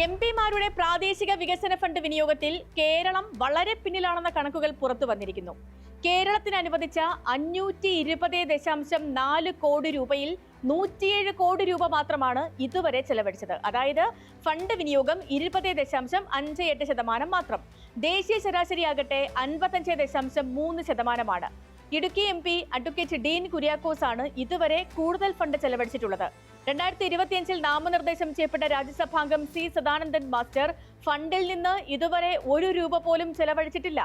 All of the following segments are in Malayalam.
എംപിമാരുടെ പ്രാദേശിക വികസന ഫണ്ട് വിനിയോഗത്തിൽ കേരളം വളരെ പിന്നിലാണെന്ന കണക്കുകൾ പുറത്തു വന്നിരിക്കുന്നു. കേരളത്തിന് അനുവദിച്ച 520.4 കോടി രൂപയിൽ 107 കോടി രൂപ മാത്രമാണ് ഇതുവരെ ചെലവഴിച്ചത്. അതായത് ഫണ്ട് വിനിയോഗം 20.58% മാത്രം. ദേശീയ ശരാശരിയാകട്ടെ 55.3%. ഇടുക്കി MP അഡ്വക്കേറ്റ് ഡീൻ കുര്യാക്കോസ് ആണ് ഇതുവരെ കൂടുതൽ ഫണ്ട് ചെലവഴിച്ചിട്ടുള്ളത്. 2025 നാമനിർദ്ദേശം ചെയ്യപ്പെട്ട രാജ്യസഭാംഗം C സദാനന്ദൻ മാസ്റ്റർ ഫണ്ടിൽ നിന്ന് ഇതുവരെ 1 രൂപ പോലും ചെലവഴിച്ചിട്ടില്ല.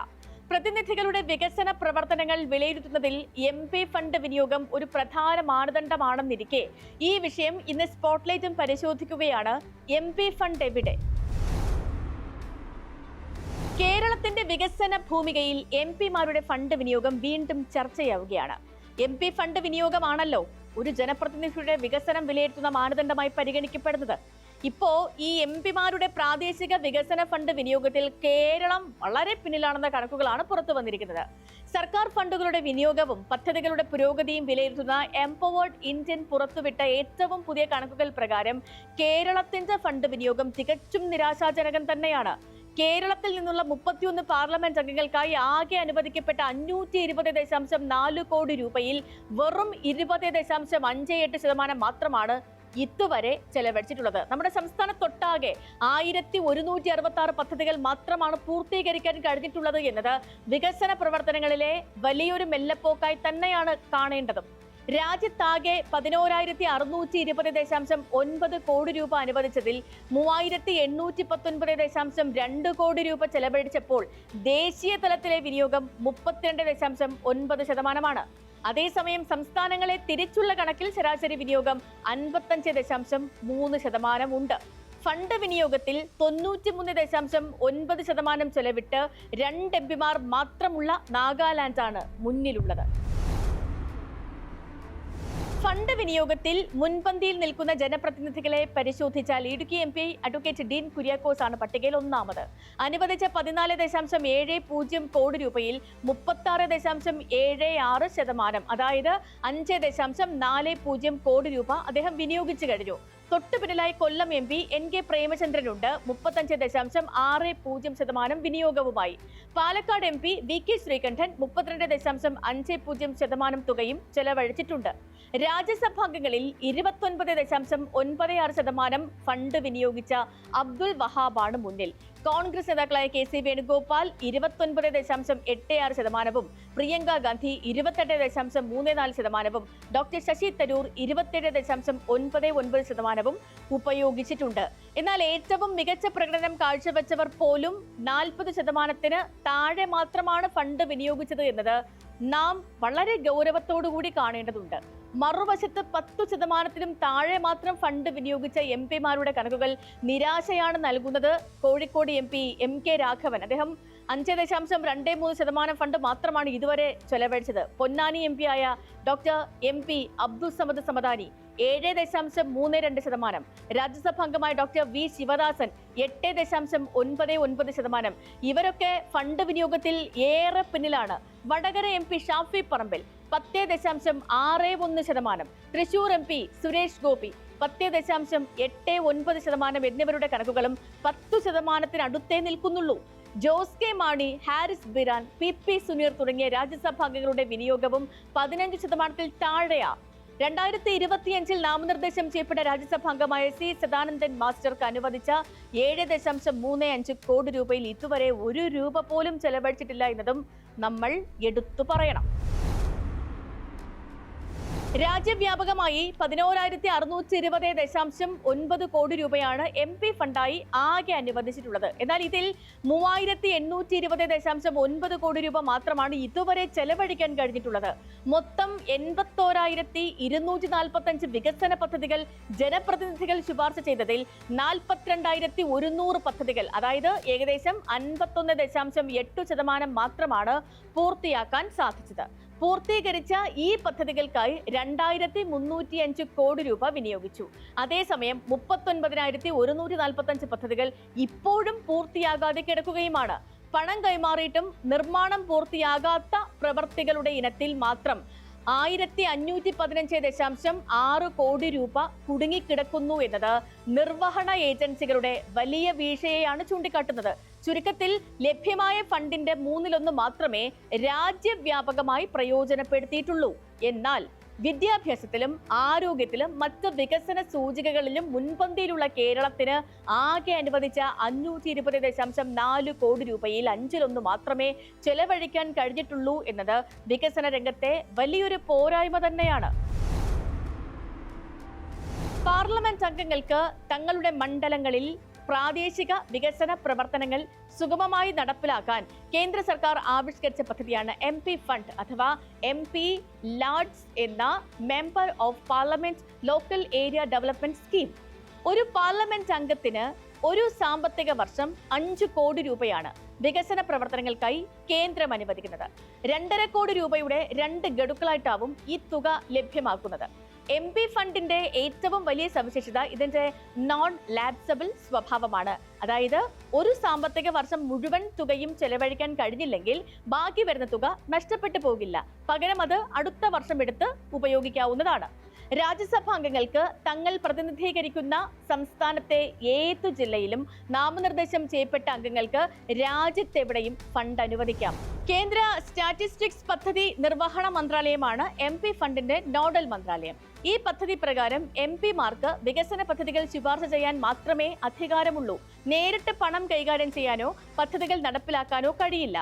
പ്രതിനിധികളുടെ വികസന പ്രവർത്തനങ്ങൾ വിലയിരുത്തുന്നതിൽ MP ഫണ്ട് വിനിയോഗം ഒരു പ്രധാന മാനദണ്ഡമാണെന്നിരിക്കെ ഈ വിഷയം ഇന്ന് സ്പോട്ട്ലൈറ്റും പരിശോധിക്കുകയാണ്. MP ഫണ്ട് എവിടെ? കേരളത്തിന്റെ വികസന ഭൂമികയിൽ MPമാരുടെ ഫണ്ട് വിനിയോഗം വീണ്ടും ചർച്ചയാവുകയാണ്. MP ഫണ്ട് വിനിയോഗമാണല്ലോ ഒരു ജനപ്രതിനിധിയുടെ വികസനം വിലയിരുത്തുന്ന മാനദണ്ഡമായി പരിഗണിക്കപ്പെടുന്നത്. ഇപ്പോ ഈ MPമാരുടെ പ്രാദേശിക വികസന ഫണ്ട് വിനിയോഗത്തിൽ കേരളം വളരെ പിന്നിലാണെന്ന കണക്കുകളാണ് പുറത്തു വന്നിരിക്കുന്നത്. സർക്കാർ ഫണ്ടുകളുടെ വിനിയോഗവും പദ്ധതികളുടെ പുരോഗതിയും വിലയിരുത്തുന്ന എംപവേർഡ് ഇന്ത്യൻ പുറത്തുവിട്ട ഏറ്റവും പുതിയ കണക്കുകൾ പ്രകാരം കേരളത്തിന്റെ ഫണ്ട് വിനിയോഗം തികച്ചും നിരാശാജനകം തന്നെയാണ്. കേരളത്തിൽ നിന്നുള്ള 31 പാർലമെന്റ് അംഗങ്ങൾക്കായി ആകെ അനുവദിക്കപ്പെട്ട 520.4 കോടി രൂപയിൽ വെറും 20.58% മാത്രമാണ് ഇതുവരെ ചെലവഴിച്ചിട്ടുള്ളത്. നമ്മുടെ സംസ്ഥാനത്തൊട്ടാകെ 1166 പദ്ധതികൾ മാത്രമാണ് പൂർത്തീകരിക്കാൻ കഴിഞ്ഞിട്ടുള്ളത് എന്നത് വികസന പ്രവർത്തനങ്ങളിലെ വലിയൊരു മെല്ലപ്പോക്കായി തന്നെയാണ് കാണേണ്ടതും. രാജ്യത്താകെ 11,620.9 കോടി രൂപ അനുവദിച്ചതിൽ 3,819.2 കോടി രൂപ ചെലവഴിച്ചപ്പോൾ ദേശീയ തലത്തിലെ വിനിയോഗം 32.9%. അതേസമയം സംസ്ഥാനങ്ങളെ തിരിച്ചുള്ള കണക്കിൽ ശരാശരി വിനിയോഗം 55.3% ഉണ്ട്. ഫണ്ട് വിനിയോഗത്തിൽ 93.9% ചെലവിട്ട് 2 MPമാർ മാത്രമുള്ള നാഗാലാൻഡാണ് മുന്നിലുള്ളത്. ഫണ്ട് വിനിയോഗത്തിൽ മുൻപന്തിയിൽ നിൽക്കുന്ന ജനപ്രതിനിധികളെ പരിശോധിച്ചാൽ ഇടുക്കി MP അഡ്വക്കേറ്റ് ഡീൻ കുര്യാക്കോസ് ആണ് പട്ടികയിൽ ഒന്നാമത്. അനുവദിച്ച 14.70 കോടി രൂപയിൽ 36.76%, അതായത് 5.40 കോടി രൂപ അദ്ദേഹം വിനിയോഗിച്ചു കഴിഞ്ഞു. തൊട്ടുപിന്നിലായി കൊല്ലം MP NK പ്രേമചന്ദ്രനുണ്ട് 35.60% വിനിയോഗവുമായി. Palakkad MP VK Sreekandan 32.50% തുകയും ചെലവഴിച്ചിട്ടുണ്ട്. രാജ്യസഭാംഗങ്ങളിൽ 29.96% ഫണ്ട് വിനിയോഗിച്ച അബ്ദുൽ വഹാബാണ് മുന്നിൽ. കോൺഗ്രസ് നേതാക്കളായ KC വേണുഗോപാൽ 29.86%, പ്രിയങ്ക ഗാന്ധി 28.34%, ഡോക്ടർ ശശി തരൂർ 27.99% ഉപയോഗിച്ചിട്ടുണ്ട്. എന്നാൽ ഏറ്റവും മികച്ച പ്രകടനം കാഴ്ചവെച്ചവർ പോലും 40% താഴെ മാത്രമാണ് ഫണ്ട് വിനിയോഗിച്ചത് എന്നത് നാം വളരെ ഗൗരവത്തോടുകൂടി കാണേണ്ടതുണ്ട്. മറുവശത്ത് 10% താഴെ മാത്രം ഫണ്ട് വിനിയോഗിച്ച MPമാരുടെ കണക്കുകൾ നിരാശയാണ് നൽകുന്നത്. കോഴിക്കോട് MP MK രാഘവൻ അദ്ദേഹം 5.23% ഫണ്ട് മാത്രമാണ് ഇതുവരെ ചെലവഴിച്ചത്. പൊന്നാനി MP ആയ ഡോക്ടർ MP അബ്ദുൾ സമദ് സമദാനി 7.32%, രാജ്യസഭാംഗമായ ഡോക്ടർ V ശിവദാസൻ 8.99%. ഇവരൊക്കെ ഫണ്ട് വിനിയോഗത്തിൽ ഏറെ പിന്നിലാണ്. വടകര MP ഷാഫി പറമ്പിൽ 10.61%, തൃശൂർ MP സുരേഷ് ഗോപി 10.89% എന്നിവരുടെ കണക്കുകളും 10% അടുത്തേ നിൽക്കുന്നുള്ളൂ. ജോസ് കെ മാണി, ഹാരിസ് ബിരാൻ, PP സുനീർ തുടങ്ങിയ രാജ്യസഭാംഗങ്ങളുടെ വിനിയോഗവും 15% താഴെയാ. 2025 നാമനിർദ്ദേശം ചെയ്യപ്പെട്ട രാജ്യസഭാംഗമായ C സദാനന്ദൻ മാസ്റ്റർക്ക് അനുവദിച്ച 7.35 കോടി രൂപയിൽ ഇതുവരെ 1 രൂപ പോലും ചെലവഴിച്ചിട്ടില്ല എന്നതും നമ്മൾ എടുത്തു പറയണം. രാജ്യവ്യാപകമായി 11,620.9 കോടി രൂപയാണ് MP ഫണ്ടായി ആകെ അനുവദിച്ചിട്ടുള്ളത്. എന്നാൽ ഇതിൽ 3,820.9 കോടി രൂപ മാത്രമാണ് ഇതുവരെ ചെലവഴിക്കാൻ കഴിഞ്ഞിട്ടുള്ളത്. മൊത്തം 81,245 വികസന പദ്ധതികൾ ജനപ്രതിനിധികൾ ശുപാർശ ചെയ്തതിൽ 42,100 പദ്ധതികൾ, അതായത് ഏകദേശം 51.8% മാത്രമാണ് പൂർത്തിയാക്കാൻ സാധിച്ചത്. പൂർത്തീകരിച്ച ഈ പദ്ധതികൾക്കായി 2,305 കോടി രൂപ വിനിയോഗിച്ചു. അതേസമയം 39,145 പദ്ധതികൾ ഇപ്പോഴും പൂർത്തിയാകാതെ കിടക്കുകയുമാണ്. പണം കൈമാറിയിട്ടും നിർമ്മാണം പൂർത്തിയാകാത്ത പ്രവർത്തികളുടെ ഇനത്തിൽ മാത്രം 1515.6 കോടി രൂപ കുടുങ്ങിക്കിടക്കുന്നു എന്നത് നിർവഹണ ഏജൻസികളുടെ വലിയ വീഴ്ചയെയാണ് ചൂണ്ടിക്കാട്ടുന്നത്. ചുരുക്കത്തിൽ ലഭ്യമായ ഫണ്ടിന്റെ 1/3 മാത്രമേ രാജ്യവ്യാപകമായി പ്രയോജനപ്പെടുത്തിയിട്ടുള്ളൂ. എന്നാൽ വിദ്യാഭ്യാസത്തിലും ആരോഗ്യത്തിലും മറ്റ് വികസന സൂചികകളിലും മുൻപന്തിയിലുള്ള കേരളത്തിന് ആകെ അനുവദിച്ച 520.4 കോടി രൂപയിൽ 1/5 മാത്രമേ ചെലവഴിക്കാൻ കഴിഞ്ഞിട്ടുള്ളൂ എന്നത് വികസന രംഗത്തെ വലിയൊരു പോരായ്മ തന്നെയാണ്. പാർലമെന്റ് അംഗങ്ങൾക്ക് തങ്ങളുടെ മണ്ഡലങ്ങളിൽ പ്രാദേശിക വികസന പ്രവർത്തനങ്ങൾ സുഗമമായി നടപ്പിലാക്കാൻ കേന്ദ്ര സർക്കാർ ആവിഷ്കരിച്ച പദ്ധതിയാണ് MP ഫണ്ട് അഥവാ MP ലാഡ്സ് എന്ന member of parliament local area development scheme. ഒരു പാർലമെന്റ് അംഗത്തിന് ഒരു സാമ്പത്തിക വർഷം 5 കോടി രൂപയാണ് വികസന പ്രവർത്തനങ്ങൾക്കായി കേന്ദ്രം അനുവദിക്കുന്നത്. 2.5 കോടി രൂപയുടെ 2 ഗഡുക്കളായിട്ടാവും ഈ തുക ലഭ്യമാക്കുന്നത്. MP ഫണ്ടിന്റെ ഏറ്റവും വലിയ സവിശേഷത ഇതിന്റെ നോൺ ലാപ്സബിൾ സ്വഭാവമാണ്. അതായത് ഒരു സാമ്പത്തിക വർഷം മുഴുവൻ തുകയും ചെലവഴിക്കാൻ കഴിഞ്ഞില്ലെങ്കിൽ ബാക്കി വരുന്ന തുക നഷ്ടപ്പെട്ടു പോകില്ല. പകരം അത് അടുത്ത വർഷം എടുത്ത് ഉപയോഗിക്കാവുന്നതാണ്. രാജ്യസഭാ അംഗങ്ങൾക്ക് തങ്ങൾ പ്രതിനിധീകരിക്കുന്ന സംസ്ഥാനത്തെ ഏതു ജില്ലയിലും നാമനിർദ്ദേശം ചെയ്യപ്പെട്ട അംഗങ്ങൾക്ക് രാജ്യത്തെവിടെയും ഫണ്ട് അനുവദിക്കാം. കേന്ദ്ര സ്റ്റാറ്റിസ്റ്റിക്സ് പദ്ധതി നിർവഹണ മന്ത്രാലയമാണ് MP ഫണ്ടിന്റെ നോഡൽ മന്ത്രാലയം. ഈ പദ്ധതി പ്രകാരം MP-മാർക്ക് വികസന പദ്ധതികൾ ശുപാർശ ചെയ്യാൻ മാത്രമേ അധികാരമുള്ളൂ. നേരിട്ട് പണം കൈകാര്യം ചെയ്യാനോ പദ്ധതികൾ നടപ്പിലാക്കാനോ കഴിയില്ല.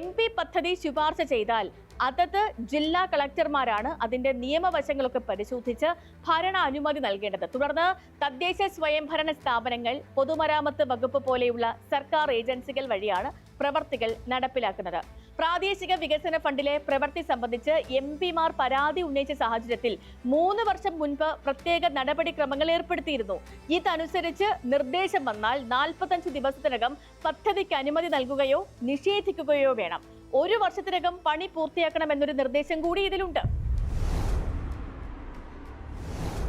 MP പദ്ധതി ശുപാർശ ചെയ്താൽ അതത് ജില്ലാ കളക്ടർമാരാണ് അതിന്റെ നിയമവശങ്ങളൊക്കെ പരിശോധിച്ച് ഭരണ അനുമതി നൽകേണ്ടത്. തുടർന്ന് തദ്ദേശ സ്വയംഭരണ സ്ഥാപനങ്ങൾ, പൊതുമരാമത്ത് വകുപ്പ് പോലെയുള്ള സർക്കാർ ഏജൻസികൾ വഴിയാണ് പ്രവർത്തികൾ നടപ്പിലാക്കുന്നത്. പ്രാദേശിക വികസന ഫണ്ടിലെ പ്രവൃത്തി സംബന്ധിച്ച് MP-മാർ പരാതി ഉന്നയിച്ച സാഹചര്യത്തിൽ 3 വർഷം മുൻപ് പ്രത്യേക നടപടിക്രമങ്ങൾ ഏർപ്പെടുത്തിയിരുന്നു. ഇതനുസരിച്ച് നിർദ്ദേശം വന്നാൽ 45 ദിവസത്തിനകം പദ്ധതിക്ക് അനുമതി നൽകുകയോ നിഷേധിക്കുകയോ വേണം. 1 വർഷത്തിനകം പണി പൂർത്തിയാക്കണമെന്നൊരു നിർദ്ദേശം കൂടി ഇതിലുണ്ട്.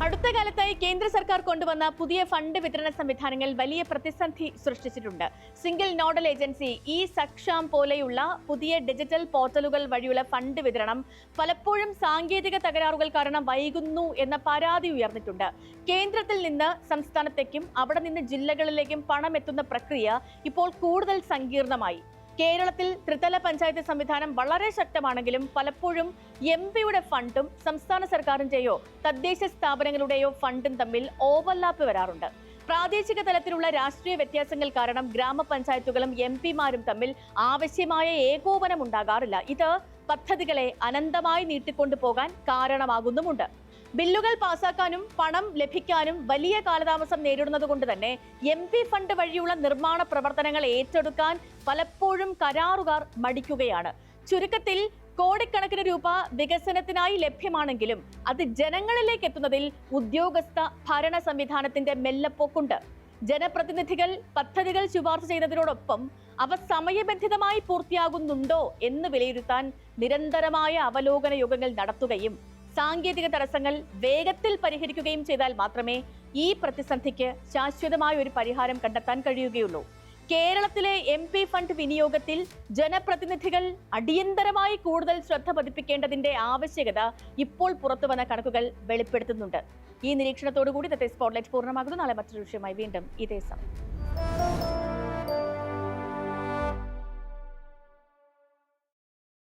അടുത്ത കാലത്തായി കേന്ദ്ര സർക്കാർ കൊണ്ടുവന്ന പുതിയ ഫണ്ട് വിതരണ സംവിധാനങ്ങൾ വലിയ പ്രതിസന്ധി സൃഷ്ടിച്ചിട്ടുണ്ട്. സിംഗിൾ നോഡൽ ഏജൻസി, സക്ഷാം പോലെയുള്ള പുതിയ ഡിജിറ്റൽ പോർട്ടലുകൾ വഴിയുള്ള ഫണ്ട് വിതരണം പലപ്പോഴും സാങ്കേതിക തകരാറുകൾ കാരണം വൈകുന്നു എന്ന പരാതി ഉയർന്നിട്ടുണ്ട്. കേന്ദ്രത്തിൽ നിന്ന് സംസ്ഥാനത്തേക്കും അവിടെ നിന്ന് ജില്ലകളിലേക്കും പണം എത്തുന്ന പ്രക്രിയ ഇപ്പോൾ കൂടുതൽ സങ്കീർണമായി. കേരളത്തിൽ ത്രിതല പഞ്ചായത്ത് സംവിധാനം വളരെ ശക്തമാണെങ്കിലും പലപ്പോഴും MP-യുടെ ഫണ്ടും സംസ്ഥാന സർക്കാരിന്റെയോ തദ്ദേശ സ്ഥാപനങ്ങളുടെയോ ഫണ്ടും തമ്മിൽ ഓവർലാപ്പ് വരാറുണ്ട്. പ്രാദേശിക തലത്തിലുള്ള രാഷ്ട്രീയ വ്യത്യാസങ്ങൾ കാരണം ഗ്രാമപഞ്ചായത്തുകളും MP-മാരും തമ്മിൽ ആവശ്യമായ ഏകോപനം ഉണ്ടാകാറില്ല. ഇത് പദ്ധതികളെ അനന്തമായി നീട്ടിക്കൊണ്ടുപോകാൻ കാരണമാകുന്നുമുണ്ട്. ബില്ലുകൾ പാസാക്കാനും പണം ലഭിക്കാനും വലിയ കാലതാമസം നേരിടുന്നത് കൊണ്ട് തന്നെ MP ഫണ്ട് വഴിയുള്ള നിർമ്മാണ പ്രവർത്തനങ്ങൾ ഏറ്റെടുക്കാൻ പലപ്പോഴും കരാറുകാർ മടിക്കുകയാണ്. ചുരുക്കത്തിൽ കോടിക്കണക്കിന് രൂപ വികസനത്തിനായി ലഭ്യമാണെങ്കിലും അത് ജനങ്ങളിലേക്ക് എത്തുന്നതിൽ ഉദ്യോഗസ്ഥ ഭരണ സംവിധാനത്തിന്റെ മെല്ലപ്പോക്കുണ്ട്. ജനപ്രതിനിധികൾ പദ്ധതികൾ ശുപാർശ ചെയ്തതിനോടൊപ്പം അവ സമയബന്ധിതമായി പൂർത്തിയാകുന്നുണ്ടോ എന്ന് വിലയിരുത്താൻ നിരന്തരമായ അവലോകന യോഗങ്ങൾ നടത്തുകയും സാങ്കേതിക തടസ്സങ്ങൾ വേഗത്തിൽ പരിഹരിക്കുകയും ചെയ്താൽ മാത്രമേ ഈ പ്രതിസന്ധിക്ക് ശാശ്വതമായ ഒരു പരിഹാരം കണ്ടെത്താൻ കഴിയുകയുള്ളൂ. കേരളത്തിലെ MP ഫണ്ട് വിനിയോഗത്തിൽ ജനപ്രതിനിധികൾ അടിയന്തരമായി കൂടുതൽ ശ്രദ്ധ പതിപ്പിക്കേണ്ടതിന്റെ ആവശ്യകത ഇപ്പോൾ പുറത്തുവന്ന കണക്കുകൾ വെളിപ്പെടുത്തുന്നുണ്ട്. ഈ നിരീക്ഷണത്തോടുകൂടി ഇന്നത്തെ സ്പോട്ട്ലൈറ്റ് പൂർണ്ണമാകുന്നു. നാളെ മറ്റൊരു വിഷയമായി വീണ്ടും ഇതേ സമയം.